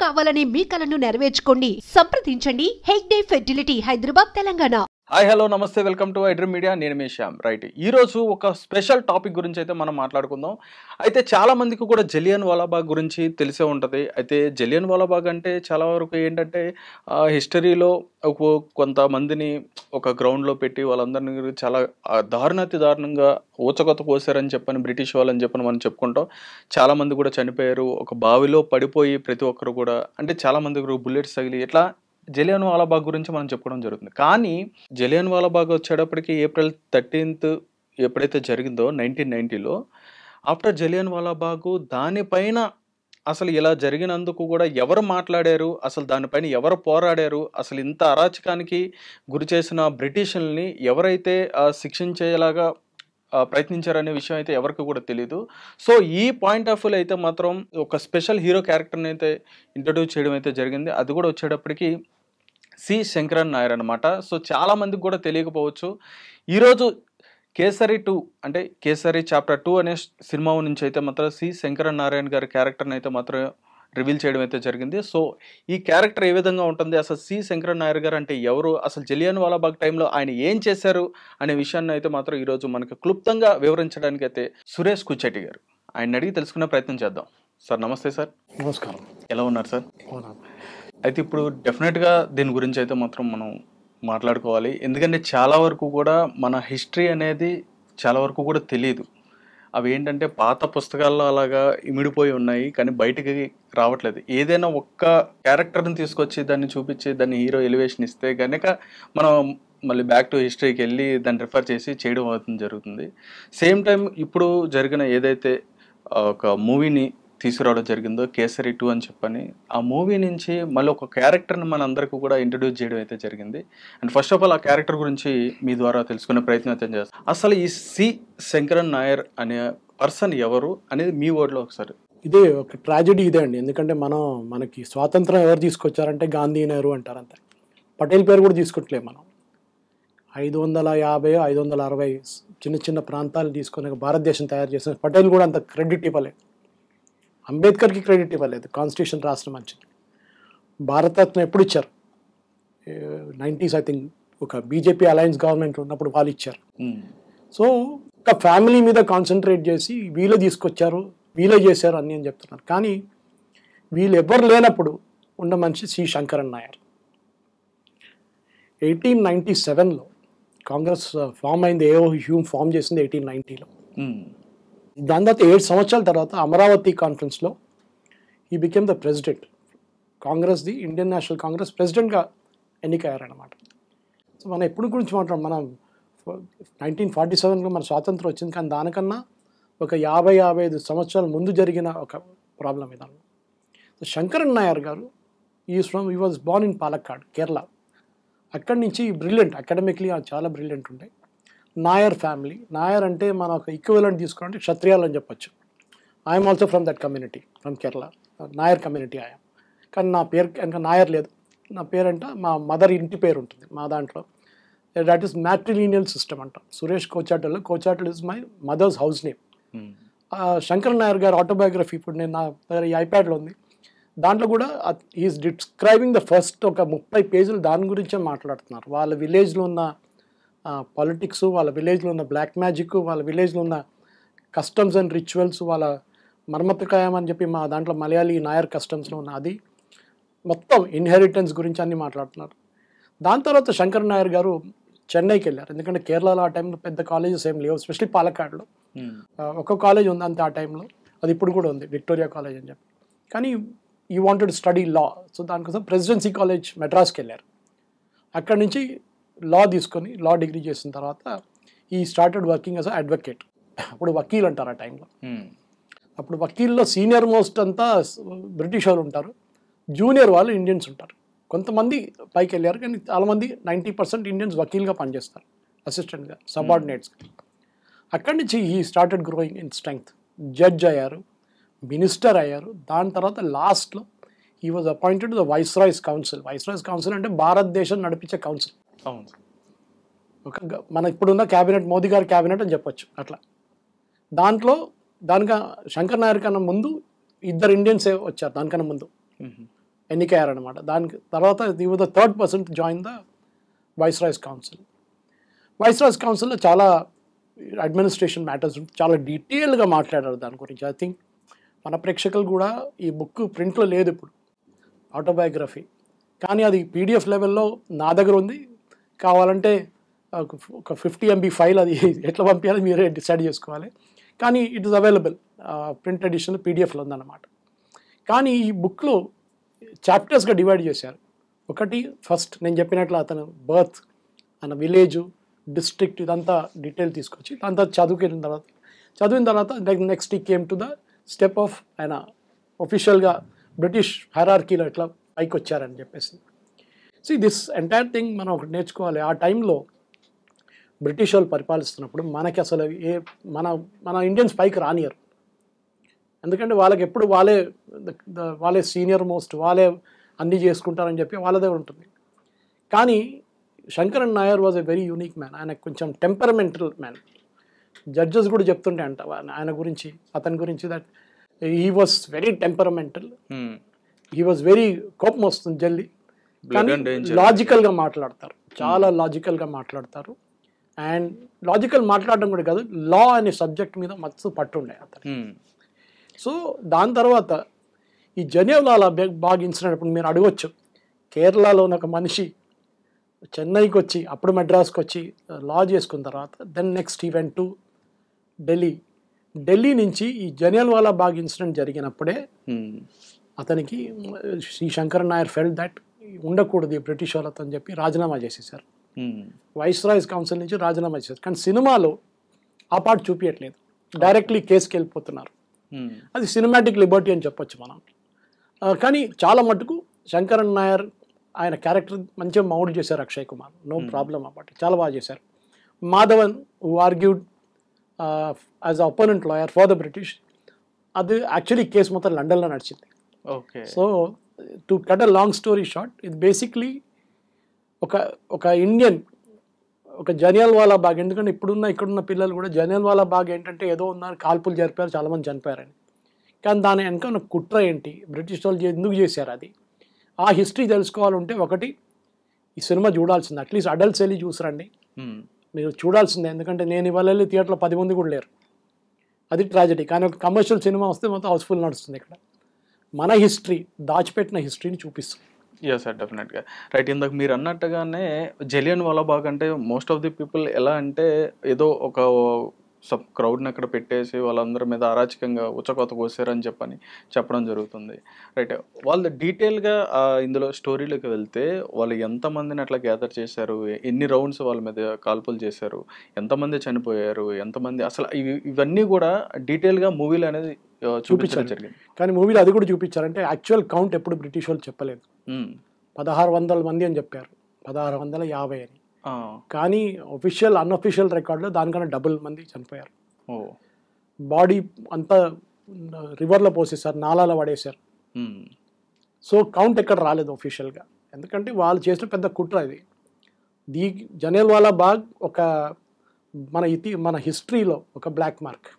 కావాలనే మీ కలను నెరవేర్చుకోండి. సంప్రదించండి Hegde fertility, Hyderabad, Telangana. Hi hello నమస్తే, వెల్కమ్ టు ఐడ్రీమ్ మీడియా. నేను మీ శ్యామ్. రైట్, ఈరోజు ఒక స్పెషల్ టాపిక్ గురించి అయితే మనం మాట్లాడుకుందాం. అయితే చాలా మందికి కూడా జలియన్ వాలాబాగ్ గురించి తెలిసే ఉంటుంది. అయితే జలియన్ వాలాబాగ్ అంటే చాలా వరకు ఏంటంటే హిస్టరీలో కొంతమందిని ఒక గ్రౌండ్లో పెట్టి వాళ్ళందరినీ చాలా దారుణాతి దారుణంగా ఊచకొత కోసారని చెప్పని బ్రిటిష్ వాళ్ళని చెప్పని మనం చెప్పుకుంటాం. చాలామంది కూడా చనిపోయారు. ఒక బావిలో పడిపోయి ప్రతి ఒక్కరు కూడా, అంటే చాలామంది బుల్లెట్స్ తగిలి ఇట్లా జలియన్ వాలాబాగ్ గురించి మనం చెప్పుకోవడం జరుగుతుంది. కానీ జలియన్ వాలాబాగ్ వచ్చేటప్పటికి April 13th ఎప్పుడైతే జరిగిందో 1990లో, ఆఫ్టర్ జలియన్ వాలాబాగు దానిపైన అసలు ఇలా జరిగినందుకు కూడా ఎవరు మాట్లాడారు, అసలు దానిపైన ఎవరు పోరాడారు, అసలు ఇంత అరాచకానికి గురి చేసిన బ్రిటిషుల్ని ఎవరైతే శిక్షించేలాగా ప్రయత్నించారనే విషయం అయితే ఎవరికి కూడా తెలియదు. సో ఈ పాయింట్ ఆఫ్ వ్యూలో అయితే మాత్రం ఒక స్పెషల్ హీరో క్యారెక్టర్ని అయితే ఇంట్రడ్యూస్ చేయడం అయితే జరిగింది. అది కూడా వచ్చేటప్పటికి సి శంకరన్ నాయర్ అనమాట. సో చాలా మందికి కూడా తెలియకపోవచ్చు. ఈరోజు కేసరి 2 అంటే కేసరి చాప్టర్ 2 అనే సినిమా నుంచి అయితే మాత్రం సి శంకరన్ నారాయణ గారి క్యారెక్టర్ని అయితే మాత్రం రివీల్ చేయడం అయితే జరిగింది. సో ఈ క్యారెక్టర్ ఏ విధంగా ఉంటుంది, అసలు సి శంకరన్ నాయర్ గారు అంటే ఎవరు, అసలు జలియన్ వాలాబాగ్ టైంలో ఆయన ఏం చేశారు అనే విషయాన్ని అయితే మాత్రం ఈరోజు మనకు క్లుప్తంగా వివరించడానికి అయితే సురేష్ కుచ్చెట్టి గారు, ఆయన అడిగి తెలుసుకునే ప్రయత్నం చేద్దాం. సార్ నమస్తే. సార్ నమస్కారం. ఎలా ఉన్నారు సార్? అయితే ఇప్పుడు డెఫినెట్గా దీని గురించి అయితే మాత్రం మనం మాట్లాడుకోవాలి. ఎందుకంటే చాలా వరకు కూడా మన హిస్టరీ అనేది చాలా వరకు కూడా తెలియదు. అవి ఏంటంటే పాత పుస్తకాల్లో అలాగా ఇమిడిపోయి ఉన్నాయి, కానీ బయటికి రావట్లేదు. ఏదైనా ఒక్క క్యారెక్టర్ని తీసుకొచ్చి దాన్ని చూపించి దాన్ని హీరో ఎలివేషన్ ఇస్తే కనుక మనం మళ్ళీ బ్యాక్ టు హిస్టరీకి వెళ్ళి దాన్ని రిఫర్ చేసి చేయడం అవుతుంది జరుగుతుంది. సేమ్ టైం ఇప్పుడు జరిగిన ఏదైతే ఒక మూవీని తీసుకురావడం జరిగిందో కేసరి 2 అని చెప్పని, ఆ మూవీ నుంచి మళ్ళీ ఒక క్యారెక్టర్ని మన అందరికీ కూడా ఇంట్రడ్యూస్ చేయడం అయితే జరిగింది. అండ్ ఫస్ట్ ఆఫ్ ఆల్ ఆ క్యారెక్టర్ గురించి మీ ద్వారా తెలుసుకునే ప్రయత్నం అయితే చేస్తాం. అసలు ఈ సి శంకరన్ నాయర్ అనే పర్సన్ ఎవరు అనేది మీ వర్డ్లో ఒకసారి. ఇదే ఒక ట్రాజెడీ ఇదే అండి. ఎందుకంటే మనకి స్వాతంత్రం ఎవరు తీసుకొచ్చారంటే గాంధీ నెహ్రూ అంటారు అంతే. పటేల్ పేరు కూడా తీసుకుంటలేము మనం. 550 560 చిన్న చిన్న ప్రాంతాలు తీసుకొని భారతదేశం తయారు చేసిన పటేల్ కూడా అంత క్రెడిట్ ఇవ్వలేదు. అంబేద్కర్కి క్రెడిట్ ఇవ్వలేదు. కాన్స్టిట్యూషన్ రాష్ట్రం మంచిది. భారతరత్న ఎప్పుడు ఇచ్చారు? 90s ఐ థింక్ ఒక బీజేపీ అలయన్స్ గవర్నమెంట్ ఉన్నప్పుడు వాళ్ళు ఇచ్చారు. సో ఒక ఫ్యామిలీ మీద కాన్సన్ట్రేట్ చేసి వీళ్ళే తీసుకొచ్చారు, వీళ్ళే చేశారు అని చెప్తున్నారు. కానీ వీళ్ళు ఎవరు లేనప్పుడు ఉన్న మనిషి సి శంకరన్ నాయర్. 1897లో కాంగ్రెస్ ఫామ్ అయింది. ఏఓ హ్యూమ్ ఫామ్ చేసింది 1890లో. దాని తర్వాత 7 సంవత్సరాల తర్వాత అమరావతి కాన్ఫరెన్స్లో ఈ బికెమ్ ద ప్రెసిడెంట్. కాంగ్రెస్ది, ఇండియన్ నేషనల్ కాంగ్రెస్ ప్రెసిడెంట్గా ఎన్నికయ్యారనమాట. సో మనం ఎప్పుడు గురించి మనం 1947లో మన స్వాతంత్రం వచ్చింది, కానీ దానికన్నా ఒక 50-55 సంవత్సరాల ముందు జరిగిన ఒక ప్రాబ్లం ఇదన్నమాట. సో శంకరన్ నాయర్ గారు ఈ was Born in Palakkad, Kerala. అక్కడి నుంచి బ్రిలియంట్, అకాడమిక్లీ చాలా బ్రిలియంట్ ఉంటాయి. నాయర్ ఫ్యామిలీ. నాయర్ అంటే మన ఒక ఈక్వలెంట్ తీసుకుంటే క్షత్రియాలు అని చెప్పొచ్చు. I'm also from that community, from Kerala, Nair community I'm. కానీ నా పేరు ఇంకా నాయర్ లేదు. నా పేరంట మా మదర్ ఇంటి పేరు ఉంటుంది మా దాంట్లో. దట్ ఈస్ మ్యాట్రిలీనియల్ సిస్టమ్ అంటాం. Suresh Kochattil is my mother's house name. Sankaran Nair గారి ఆటోబయోగ్రఫీ ఇప్పుడు నేను నా ఈ ఐప్యాడ్లో ఉంది. దాంట్లో కూడా ఈజ్ డిస్క్రైబింగ్ ద ఫస్ట్ ఒక 30 పేజీలు దాని గురించే మాట్లాడుతున్నారు. వాళ్ళ విలేజ్లో ఉన్న పాలిటిక్స్, వాళ్ళ విలేజ్లో ఉన్న బ్లాక్ మ్యాజిక్, వాళ్ళ విలేజ్లో ఉన్న కస్టమ్స్ అండ్ రిచువల్స్, వాళ్ళ మర్మతకాయం అని చెప్పి మా దాంట్లో మలయాళీ నాయర్ కస్టమ్స్లో ఉన్న అది మొత్తం ఇన్హెరిటెన్స్ గురించి అన్నీ మాట్లాడుతున్నారు. దాని తర్వాత శంకరన్ నాయర్ గారు చెన్నైకి వెళ్ళారు. ఎందుకంటే కేరళలో ఆ టైంలో పెద్ద కాలేజెస్ ఏం లేవు, ఎస్పెషల్లీ పాలక్కాడ్లో ఒక కాలేజ్ ఉంది అంతే ఆ టైంలో. అది ఇప్పుడు కూడా ఉంది, విక్టోరియా కాలేజ్ అని చెప్పి. కానీ you wanted study law. So దానికోసం ప్రెసిడెన్సీ కాలేజ్ మెడ్రాస్కి వెళ్ళారు. అక్కడి నుంచి లా తీసుకొని లా డిగ్రీ చేసిన తర్వాత ఈ స్టార్టెడ్ వర్కింగ్ యాజ్ అడ్వకేట్. అప్పుడు వకీల్ అంటారు ఆ టైంలో. అప్పుడు వకీల్లో సీనియర్ మోస్ట్ అంతా బ్రిటిష్ వాళ్ళు ఉంటారు, జూనియర్ వాళ్ళు ఇండియన్స్ ఉంటారు. కొంతమంది పైకి వెళ్ళారు, కానీ చాలామంది 90% ఇండియన్స్ వకీల్గా పనిచేస్తారు, అసిస్టెంట్గా, సబార్డినేట్స్గా. అక్కడి నుంచి he started growing in strength. Judge అయ్యారు, మినిస్టర్ అయ్యారు. దాని తర్వాత లాస్ట్లో he was appointed the viceroy's council. Viceroy's council అంటే భారతదేశం నడిపించే కౌన్సిల్. ఒక మన ఇప్పుడున్న క్యాబినెట్, మోదీ గారి క్యాబినెట్ అని చెప్పొచ్చు అట్లా. దానికి శంకర్ నాయర్ కన్నా ముందు 2 ఇండియన్సే వచ్చారు. దానికన్నా ముందు ఎన్నికయ్యారనమాట. దానికి తర్వాత he was the third person to join the viceroy's council. Viceroy's కౌన్సిల్లో చాలా అడ్మినిస్ట్రేషన్ మ్యాటర్స్ చాలా డీటెయిల్గా మాట్లాడారు దాని గురించి. ఐ థింక్ మన ప్రేక్షకులు కూడా ఈ బుక్ ప్రింట్లో లేదు ఇప్పుడు, ఆటోబయోగ్రఫీ, కానీ అది పీడిఎఫ్ లెవెల్లో నా దగ్గర ఉంది. కావాలంటే ఒక 50 MB ఫైల్, అది ఎట్లా పంపించాలో మీరే డిసైడ్ చేసుకోవాలి. కానీ it is available print edition పీడిఎఫ్లో ఉందన్నమాట. కానీ ఈ బుక్లో చాప్టర్స్గా డివైడ్ చేశారు. ఒకటి ఫస్ట్ నేను చెప్పినట్లు అతను బర్త్, ఆయన విలేజు, డిస్ట్రిక్ట్, ఇదంతా డీటెయిల్ తీసుకొచ్చి అంతా చదివిన తర్వాత నెక్స్ట్ ఈ came to the step of ఆయన ఒఫిషియల్గా బ్రిటిష్ హైరార్కీలో ఎట్లా పైకి వచ్చారని చెప్పేసి. సో దిస్ ఎంటైర్ థింగ్ మనం ఒకటి నేర్చుకోవాలి. ఆ టైంలో బ్రిటిష్ వాళ్ళు పరిపాలిస్తున్నప్పుడు మనకి అసలు మన ఇండియన్స్ పైకి రానియరు. ఎందుకంటే వాళ్ళకి ఎప్పుడు వాళ్ళే సీనియర్ మోస్ట్, వాళ్ళే అన్నీ చేసుకుంటారని చెప్పి వాళ్ళదే ఉంటుంది. కానీ Sankaran Nair was a very unique man. ఆయన కొంచెం టెంపరమెంటల్ మ్యాన్. జడ్జెస్ కూడా చెప్తుంటే అంట ఆయన గురించి, అతని గురించి, that he was very temperamental, he was very కోపం వస్తుంది జల్దీ, కానీ లాజికల్గా మాట్లాడతారు, చాలా లాజికల్గా మాట్లాడతారు. అండ్ లాజికల్ మాట్లాడడం కూడా కాదు, లా అనే సబ్జెక్ట్ మీద మస్తు పట్టుండే అతను. సో దాని తర్వాత ఈ జలియన్వాలా బాగ్ ఇన్సిడెంట్, ఇప్పుడు మీరు అడగొచ్చు, కేరళలో ఒక మనిషి చెన్నైకి వచ్చి అప్పుడు మెడ్రాస్కి వచ్చి లా చేసుకున్న తర్వాత దెన్ నెక్స్ట్ ఈ వెంట్ టు ఢిల్లీ నుంచి ఈ జలియన్వాలా బాగ్ ఇన్సిడెంట్ జరిగినప్పుడే అతనికి శ్రీ శంకరన్ నాయర్ ఫెల్ట్ దట్ ఉండకూడదు ఈ బ్రిటిష్ వాళ్ళతో అని చెప్పి రాజీనామా చేసేసారు. వైస్రాయ్స్ కౌన్సిల్ నుంచి రాజీనామా చేశారు. కానీ సినిమాలో ఆ పార్ట్ చూపించట్లేదు, డైరెక్ట్లీ కేసుకి వెళ్ళిపోతున్నారు. అది సినిమాటిక్ లిబర్టీ అని చెప్పొచ్చు మనం. కానీ చాలా మటుకు శంకరన్ నాయర్ ఆయన క్యారెక్టర్ మంచిగా మౌల్డ్ చేశారు. Akshay Kumar, no problem about, చాలా బాగా చేశారు. Madhavan who argued as opponent lawyer for the British, అది యాక్చువల్లీ కేసు మొత్తం లండన్లో నడిచింది. So to cut a long story short, ఇది బేసిక్లీ ఒక ఇండియన్, ఒక జలియన్వాలా బాగ్. ఎందుకంటే ఇక్కడున్న పిల్లలు కూడా జలియన్వాలా బాగ్ ఏంటంటే ఏదో ఉన్నారు, కాల్పులు జరిపారు, చాలామంది చనిపోయారని. కానీ దాని వెనక ఉన్న కుట్ర ఏంటి, బ్రిటిష్ వాళ్ళు ఎందుకు చేశారు, అది ఆ హిస్టరీ తెలుసుకోవాలంటే ఒకటి ఈ సినిమా చూడాల్సిందే. అట్లీస్ట్ అడల్ట్స్ వెళ్ళి చూసిరండి, మీరు చూడాల్సిందే. ఎందుకంటే నేను ఇవాళ వెళ్ళి థియేటర్లో 10 మంది కూడా లేరు, అది ట్రాజడీ. కానీ ఒక కమర్షియల్ సినిమా వస్తే మొత్తం హౌస్ఫుల్ నడుస్తుంది. ఇక్కడ మన హిస్టరీ, దాచిపెట్టిన హిస్టరీని చూపిస్తుంది. ఎస్ సార్, డెఫినెట్గా రైట్. ఇందాక మీరు అన్నట్టుగానే జలియన్వాలా బాగ్ అంటే మోస్ట్ ఆఫ్ ది పీపుల్ ఎలా అంటే ఏదో ఒక సబ్ క్రౌడ్ని అక్కడ పెట్టేసి వాళ్ళందరి మీద అరాచకంగా ఉచ్చకోత కోసారని చెప్పడం జరుగుతుంది. రైట్, వాళ్ళు డీటెయిల్గా ఇందులో స్టోరీలోకి వెళ్తే వాళ్ళు ఎంతమందిని అట్లా గ్యాదర్ చేశారు, ఎన్ని రౌండ్స్ వాళ్ళ మీద కాల్పులు చేశారు, ఎంతమంది చనిపోయారు, ఎంతమంది అసలు ఇవన్నీ కూడా డీటెయిల్గా మూవీలో అనేది చూపించడం జరిగింది. కానీ మూవీలో అది కూడా చూపించారంటే యాక్చువల్ కౌంట్ ఎప్పుడు బ్రిటిష్ వాళ్ళు చెప్పలేదు. 1600 మంది అని చెప్పారు, 1650 అని. కానీ ఒఫిషియల్ అన్అఫిషియల్ రికార్డులో దానికన్నా డబుల్ మంది చనిపోయారు. బాడీ అంతా రివర్లో పోసేసారు, నాలాలో పడేశారు. సో కౌంట్ ఎక్కడ రాలేదు ఒఫిషియల్గా, ఎందుకంటే వాళ్ళు చేసిన పెద్ద కుట్ర ఇది. జలియన్వాలా బాగ్ ఒక మన హిస్టరీలో ఒక బ్లాక్ మార్క్.